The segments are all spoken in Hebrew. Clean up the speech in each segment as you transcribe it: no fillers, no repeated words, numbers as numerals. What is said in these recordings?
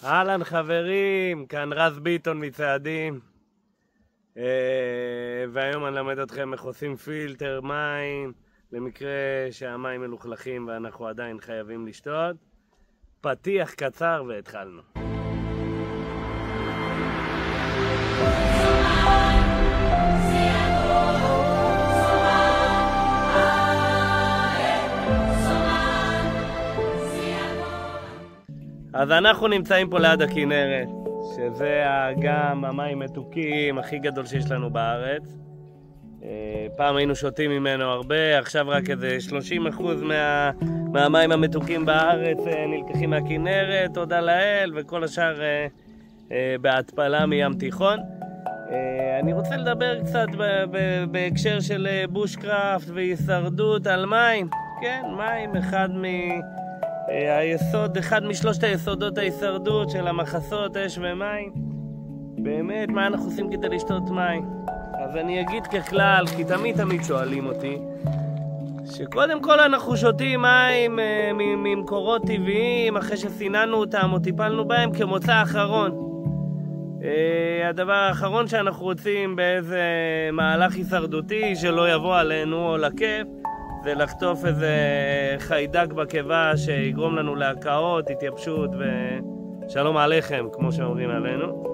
אהלן חברים, כאן רז ביטון מצעדים, והיום אני למד אתכם איך עושים פילטר מים למקרה שהמים מלוכלכים ואנחנו עדיין חייבים לשתות. פתיח קצר והתחלנו. אז אנחנו נמצאים פה ליד הכנרת, שזה האגם המים מתוקים הכי גדול שיש לנו בארץ. פעם היינו שותים ממנו הרבה, עכשיו רק איזה 30% מהמים המתוקים בארץ נלקחים מהכנרת, תודה לאל, וכל השאר בהתפלה מים תיכון. אני רוצה לדבר קצת בהקשר של בושקראפט והישרדות על מים. כן, מים אחד משלושת היסודות ההישרדות של המחסות, אש ומים. באמת, מה אנחנו עושים כדי לשתות מים? אז אני אגיד ככלל, כי תמיד שואלים אותי, שקודם כל אנחנו שותים מים ממקורות טבעיים, אחרי שסיננו אותם או טיפלנו בהם כמוצא אחרון. הדבר האחרון שאנחנו רוצים באיזה מהלך הישרדותי שלא יבוא עלינו או לכיף, זה לחטוף איזה חיידק בקיבה שיגרום לנו להקאות, התייבשות ושלום עליכם, כמו שאומרים עלינו.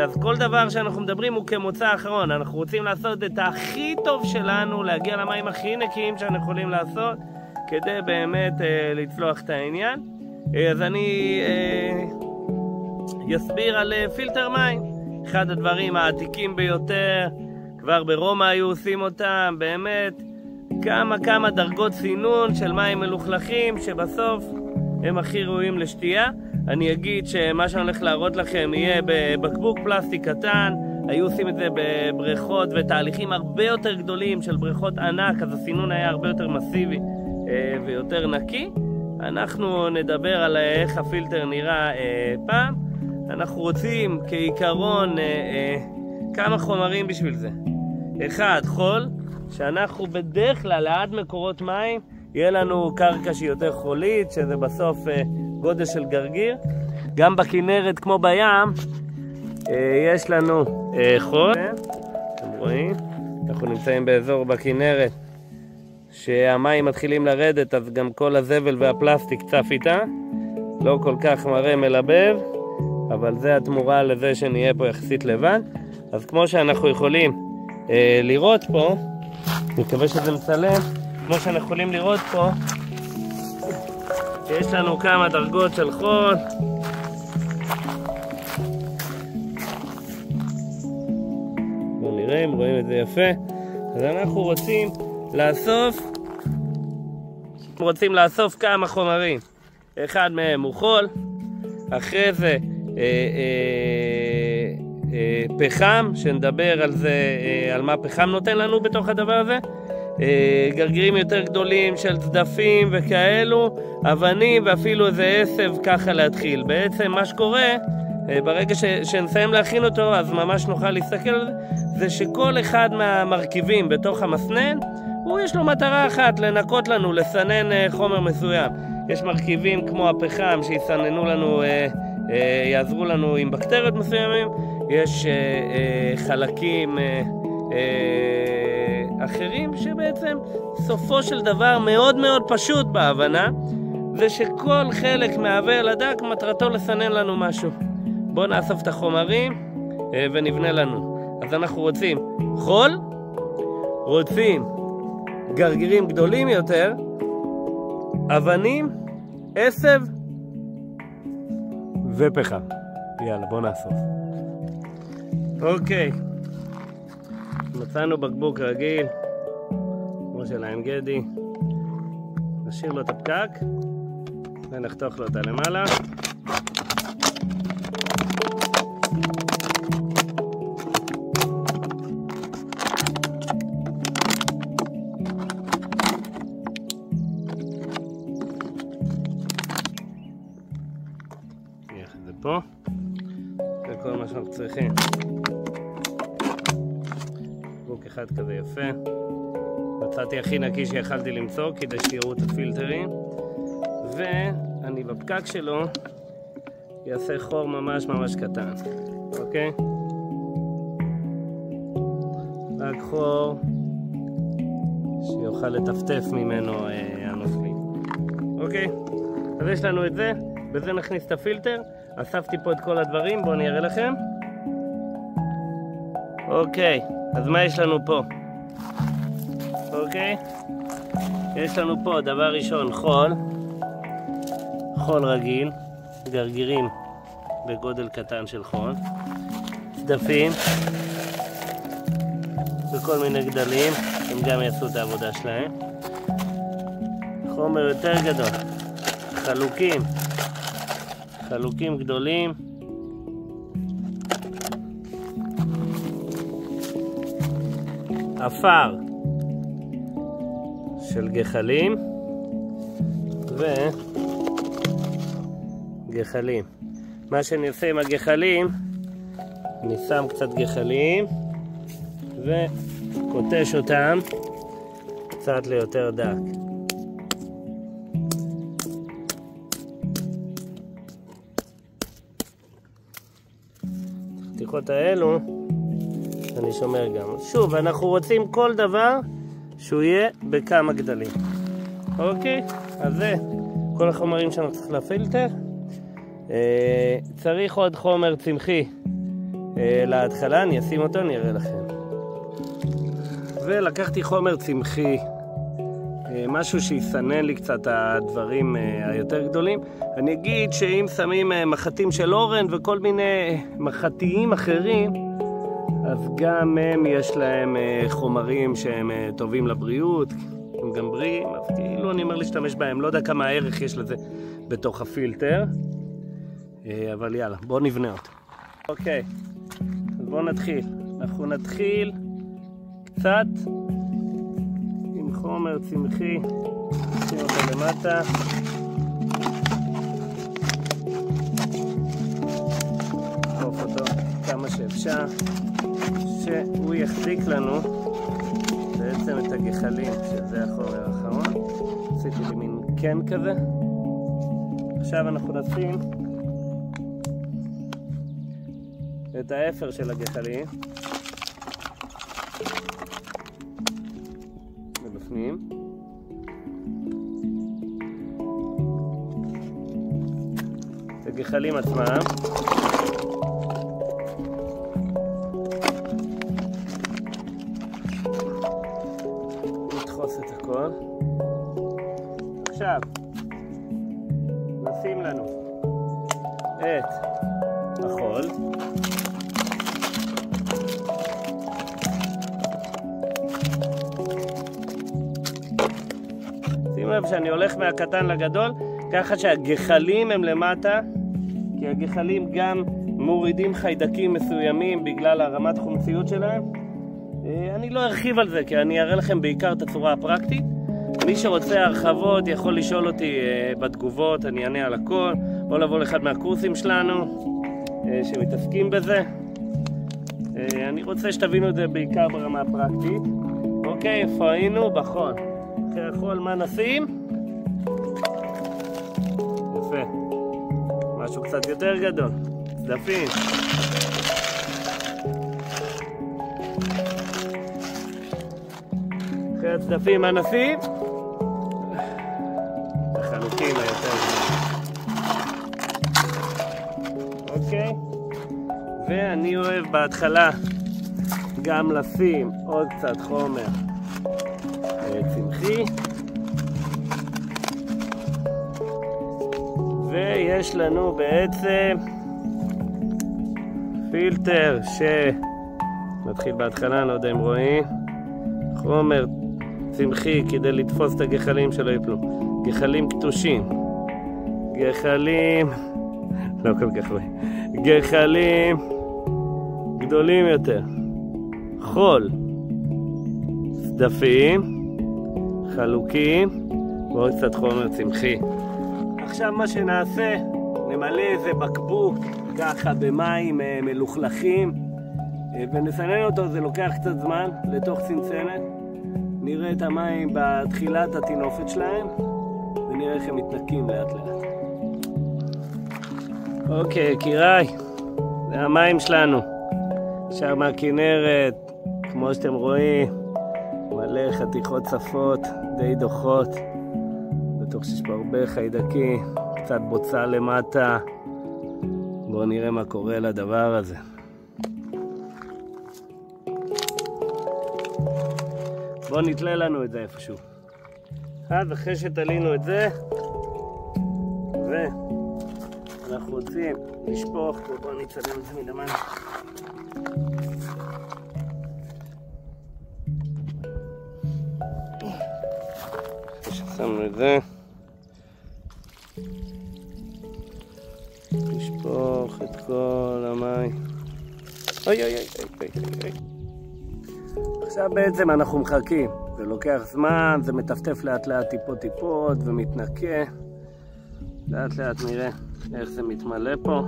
אז כל דבר שאנחנו מדברים הוא כמוצא האחרון. אנחנו רוצים לעשות את הכי טוב שלנו, להגיע למים הכי נקיים שאנחנו יכולים לעשות, כדי באמת לצלוח את העניין. אז אני אסביר על פילטר מים. אחד הדברים העתיקים ביותר, כבר ברומא היו עושים אותם, באמת כמה דרגות סינון של מים מלוכלכים שבסוף הם הכי ראויים לשתייה. אני אגיד שמה שאני הולך להראות לכם יהיה בבקבוק פלסטיק קטן. היו עושים את זה בבריכות ותהליכים הרבה יותר גדולים של בריכות ענק, אז הסינון היה הרבה יותר מסיבי ויותר נקי. אנחנו נדבר על איך הפילטר נראה פעם. אנחנו רוצים כעיקרון כמה חומרים בשביל זה. אחד, חול, שאנחנו בדרך כלל ליד מקורות מים יהיה לנו קרקע שהיא יותר חולית, שזה בסוף גודל של גרגיר. גם בכנרת כמו בים יש לנו חול. אתם רואים? אנחנו נמצאים באזור בכנרת שהמים מתחילים לרדת, אז גם כל הזבל והפלסטיק צף איתה. לא כל כך מראה מלבב, אבל זה התמורה לזה שנהיה פה יחסית לבד. אז כמו שאנחנו יכולים לראות פה, אני מקווה שזה מצלם, כמו שאנחנו יכולים לראות פה, יש לנו כמה דרגות של חול. בואו נראה אם רואים את זה יפה. אז אנחנו רוצים לאסוף כמה חומרים. אחד מהם הוא חול, אחרי זה פחם, שנדבר על זה, על מה פחם נותן לנו בתוך הדבר הזה. גרגירים יותר גדולים של צדפים וכאלו, אבנים ואפילו איזה עשב, ככה להתחיל. בעצם מה שקורה, ברגע שנסיים להכין אותו, אז ממש נוכל להסתכל על זה, שכל אחד מהמרכיבים בתוך המסנן, יש לו מטרה אחת, לנקות לנו, לסנן חומר מסוים. יש מרכיבים כמו הפחם שיסננו לנו, יעזרו לנו עם בקטריות מסוימים. יש חלקים אחרים שבעצם סופו של דבר מאוד מאוד פשוט בהבנה, זה שכל חלק מהווה על הדק מטרתו לסנן לנו משהו. בואו נאסוף את החומרים ונבנה לנו. אז אנחנו רוצים חול, רוצים גרגירים גדולים יותר, אבנים, עשב ופחם. יאללה, בואו נאסוף. אוקיי, מצאנו בקבוק רגיל כמו של העין גדי, נשאיר לו את הפקק ונחתוך לו אותה למעלה. נניח את זה פה, זה כל מה שאנחנו צריכים. בקבוק אחד כזה יפה, מצאתי הכי נקי שיכלתי למצוא כדי שיראו את הפילטרים, ואני בפקק שלו יעשה חור ממש ממש קטן, אוקיי? רק חור שיוכל לטפטף ממנו הנוזלים. אוקיי? אז יש לנו את זה, בזה נכניס את הפילטר. אספתי פה את כל הדברים, בואו אני אראה לכם. אוקיי, אז מה יש לנו פה? אוקיי? יש לנו פה דבר ראשון חול רגיל, גרגירים בגודל קטן של חול, צדפים וכל מיני גדלים, הם גם יעשו את העבודה שלהם. חומר יותר גדול, חלוקים גדולים, אפר של גחלים וגחלים. מה שאני עושה עם הגחלים, אני שם קצת גחלים וקוטש אותם קצת ליותר דק. החתיכות האלו אני שומר גם. שוב, אנחנו רוצים כל דבר שהוא יהיה בכמה גדלים. אוקיי? אז זה כל החומרים שאנחנו צריך לפילטר. צריך עוד חומר צמחי להתחלה, אני אשים אותו, אני אראה לכם. ולקחתי חומר צמחי, משהו שיסנן לי קצת הדברים היותר גדולים. אני אגיד שאם שמים מחטים של אורן וכל מיני מחטיים אחרים, אז גם הם יש להם חומרים שהם טובים לבריאות, הם גם בריאים, אז כאילו אני אומר להשתמש בהם. לא יודע כמה הערך יש לזה בתוך הפילטר, אבל יאללה, בואו נבנה אותו. אוקיי, אז בואו נתחיל. אנחנו נתחיל קצת עם חומר צמחי, נשים אותו למטה. נדחוף אותו כמה שאפשר, שהוא יחזיק לנו בעצם את הגחלים, שזה החומר האחרון. עשיתי לי מין קן כזה. עכשיו אנחנו נשים את האפר של הגחלים מבפנים. את הגחלים עצמם. נדחוס את הכל. עכשיו נשים לנו את החול. שים לב שאני הולך מהקטן לגדול, ככה שהגחלים הם למטה, כי הגחלים גם מורידים חיידקים מסוימים בגלל הרמת חומציות שלהם. אני לא ארחיב על זה, כי אני אראה לכם בעיקר את הצורה הפרקטית. מי שרוצה הרחבות יכול לשאול אותי בתגובות, אני אענה על הכל, או לבוא לאחד מהקורסים שלנו שמתעסקים בזה. אני רוצה שתבינו את זה בעיקר ברמה הפרקטית. אוקיי, איפה היינו? בחול. אחרי החול מה נשים? יפה. משהו קצת יותר גדול. צדפים. אחרי הצדפים מה נשים? החלוקים היותר גדולים. אוקיי? ואני אוהב בהתחלה גם לשים עוד קצת חומר צמחי, ויש לנו בעצם פילטר נתחיל בהתחלה, לא יודע אם רואים, חומר צמחי כדי לתפוס את הגחלים שלא יפלו. גחלים קטושים, גחלים לא כל כך רואים, גחלים גדולים יותר, חול, צדפים, חלוקים ועוד קצת חומר צמחי. עכשיו מה שנעשה, נמלא איזה בקבוק ככה במים מלוכלכים ונסנן אותו. זה לוקח קצת זמן לתוך צנצנת. נראה את המים בתחילת התינופת שלהם ונראה איך הם מתנקים לאט לאט. אוקיי, יקיריי, זה המים שלנו. ישר מהכנרת, כמו שאתם רואים, מלא חתיכות צפות, די דוחות. בטוח שיש פה הרבה חיידקים, קצת בוצה למטה. בואו נראה מה קורה לדבר הזה. בואו נתלה לנו את זה איפשהו. אז אחרי שתלינו את זה, ואנחנו רוצים לשפוך, בואו נצלם את זה מלמעלה. אחרי ששמנו את זה, לשפוך את כל המים. אוי אוי אוי אוי אוי. עכשיו בעצם אנחנו מחכים. זה לוקח זמן, זה מטפטף לאט לאט טיפות טיפות ומתנקה. לאט לאט נראה איך זה מתמלא פה.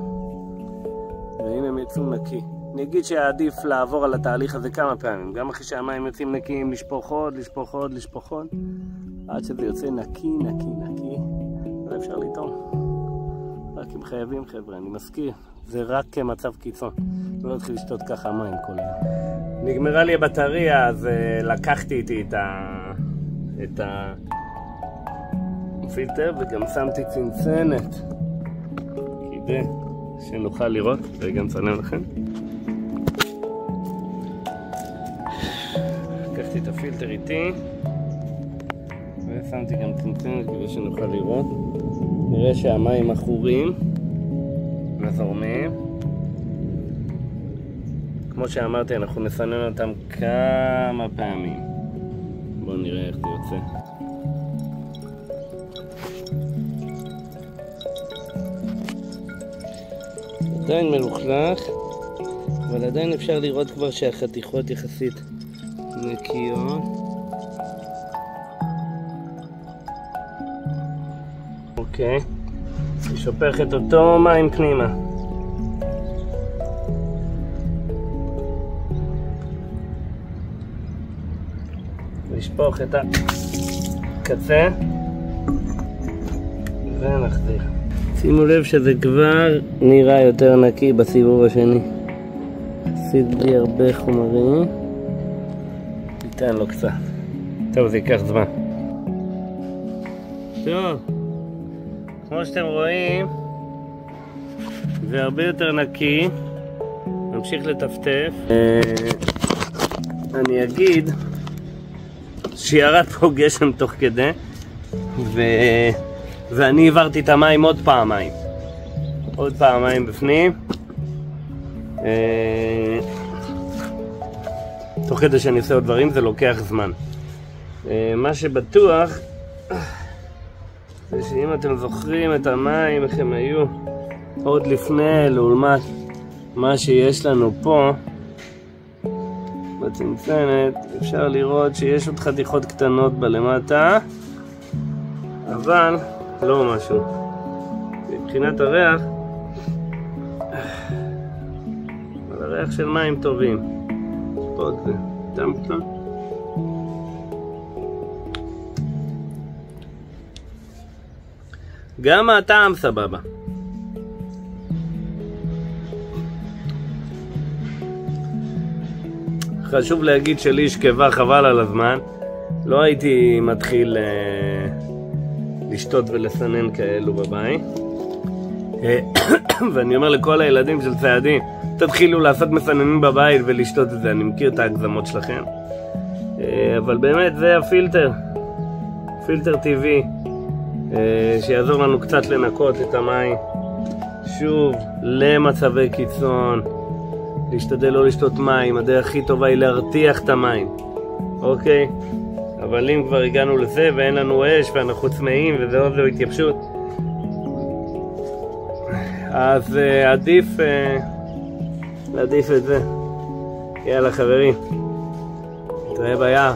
והנה הם יצאו נקי. אני אגיד שעדיף לעבור על התהליך הזה כמה פעמים. גם אחרי שהמים יוצאים נקיים, לשפוך עוד, לשפוך עוד, לשפוך עוד. עד שזה יוצא נקי, נקי, נקי. זה אפשר לטעום. רק אם חייבים חבר'ה, אני מזכיר. זה רק כמצב קיצון. לא להתחיל לשתות ככה מים כל יום. נגמרה לי הבטריה, אז לקחתי איתי את הפילטר וגם שמתי צנצנת כדי שנוכל לראות וגם צנם לכם. לקחתי את הפילטר איתי ושמתי גם צנצנת כדי שנוכל לראות. נראה שהמים עכורים וזורמים. כמו שאמרתי, אנחנו נסנן אותם כמה פעמים. בואו נראה איך זה יוצא. עדיין מלוכלך, אבל עדיין אפשר לראות כבר שהחתיכות יחסית נקיות. אוקיי, אני שופך את אותו מים פנימה. לשפוך את הקצה ונחזיר. שימו לב שזה כבר נראה יותר נקי בסיבוב השני. עשית בלי הרבה חומרים. ניתן לו קצת. טוב, זה ייקח זמן. טוב, כמו שאתם רואים, זה הרבה יותר נקי. נמשיך לטפטף. אני אגיד שירד פה גשם תוך כדי ואני עברתי את המים עוד פעמיים בפנים תוך כדי שאני עושה עוד דברים. זה לוקח זמן. מה שבטוח זה שאם אתם זוכרים את המים איך הם היו עוד לפני לעומת מה שיש לנו פה בצנצנת, אפשר לראות שיש עוד חתיכות קטנות בלמטה, אבל לא משהו. מבחינת הריח, הריח של מים טובים. עוד זה, תם קטן. גם הטעם סבבה. חשוב להגיד שלי יש קיבה חבל על הזמן. לא הייתי מתחיל לשתות ולסנן כאלו בבית. ואני אומר לכל הילדים של ציידים, תתחילו לעשות מסננים בבית ולשתות את זה. אני מכיר את ההגזמות שלכם. אבל באמת זה הפילטר. פילטר טבעי. שיעזור לנו קצת לנקות את המים. שוב, למצבי קיצון. להשתדל לא לשתות מים, הדרך הכי טובה היא להרתיח את המים, אוקיי? אבל אם כבר הגענו לזה ואין לנו אש ואנחנו צמאים וזה עוד לא התייבשות, אז עדיף את זה. יאללה חברים, נתראה ביער.